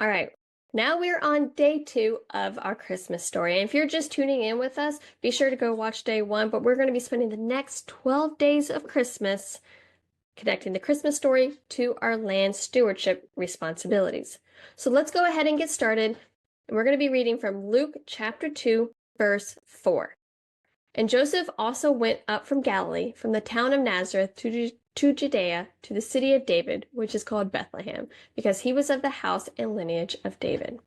All right, now we're on day 2 of our Christmas story. And if you're just tuning in with us, be sure to go watch day 1. But we're going to be spending the next 12 days of Christmas connecting the Christmas story to our land stewardship responsibilities. So let's go ahead and get started. And we're going to be reading from Luke chapter 2, verse 4. And Joseph also went up from Galilee, from the town of Nazareth to Judea, to the city of David, which is called Bethlehem, because he was of the house and lineage of David.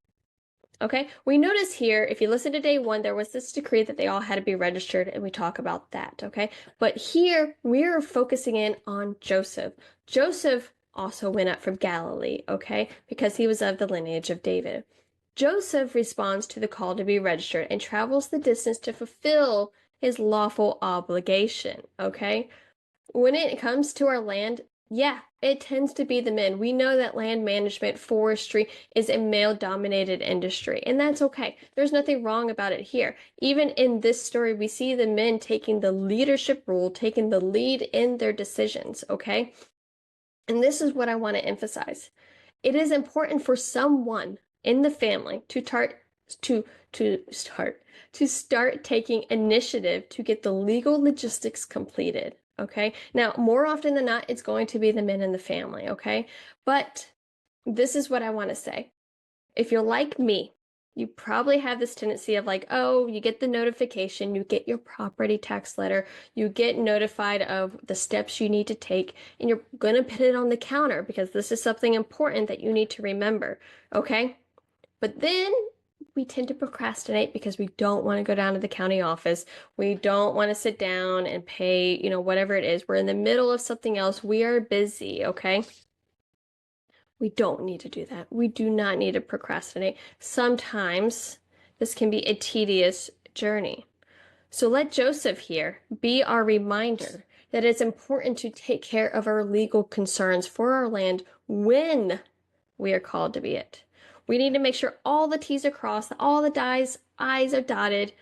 Okay, we notice here, if you listen to day 1, there was this decree that they all had to be registered, and we talk about that, okay? But here, we're focusing in on Joseph. Joseph also went up from Galilee, okay? Because he was of the lineage of David. Joseph responds to the call to be registered and travels the distance to fulfill his lawful obligation, okay? When it comes to our land, yeah, it tends to be the men. We know that land management, forestry is a male-dominated industry, and that's okay. There's nothing wrong about it here. Even in this story, we see the men taking the leadership role, taking the lead in their decisions, okay? And this is what I want to emphasize. It is important for someone in the family to start taking initiative to get the legal logistics completed. Okay. Now, more often than not, it's going to be the men in the family. Okay. But this is what I want to say. If you're like me, you probably have this tendency of like, oh, you get the notification, you get your property tax letter, you get notified of the steps you need to take, and you're going to put it on the counter because this is something important that you need to remember. Okay. But then we tend to procrastinate because we don't want to go down to the county office. We don't want to sit down and pay, whatever it is. We're in the middle of something else. We are busy, okay? We don't need to do that. We do not need to procrastinate. Sometimes this can be a tedious journey. So let Joseph here be our reminder that it's important to take care of our legal concerns for our land when we are called to be it. We need to make sure all the T's are crossed, all the I's are dotted,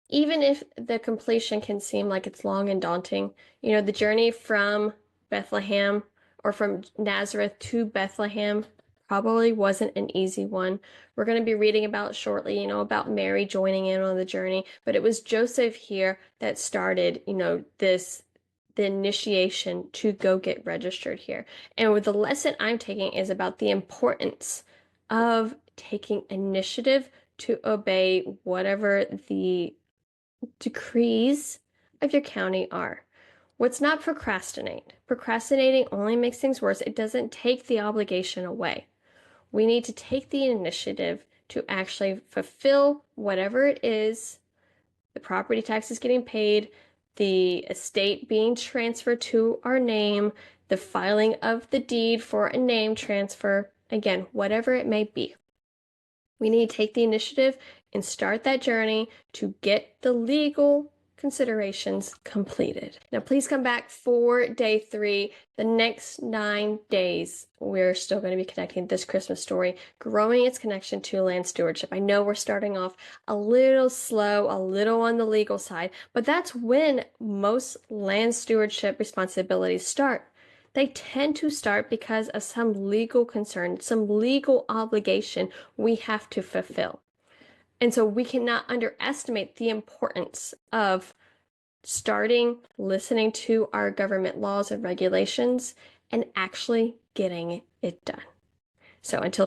even if the completion can seem like it's long and daunting. The journey from Bethlehem or from Nazareth to Bethlehem probably wasn't an easy one. We're going to be reading about shortly, about Mary joining in on the journey, but it was Joseph here that started, the initiation to go get registered here. And with the lesson I'm taking is about the importance of taking initiative to obey whatever the decrees of your county are. What's not procrastinate? Procrastinating only makes things worse. It doesn't take the obligation away. We need to take the initiative to actually fulfill whatever it is. The property tax is getting paid, the estate being transferred to our name, the filing of the deed for a name transfer, again, whatever it may be. We need to take the initiative and start that journey to get the legal considerations completed. Now, please come back for day 3. The next 9 days, we're still going to be connecting this Christmas story, growing its connection to land stewardship. I know we're starting off a little slow, a little on the legal side, but that's when most land stewardship responsibilities start. They tend to start because of some legal concern, some legal obligation we have to fulfill. And so we cannot underestimate the importance of starting listening to our government laws and regulations and actually getting it done. So until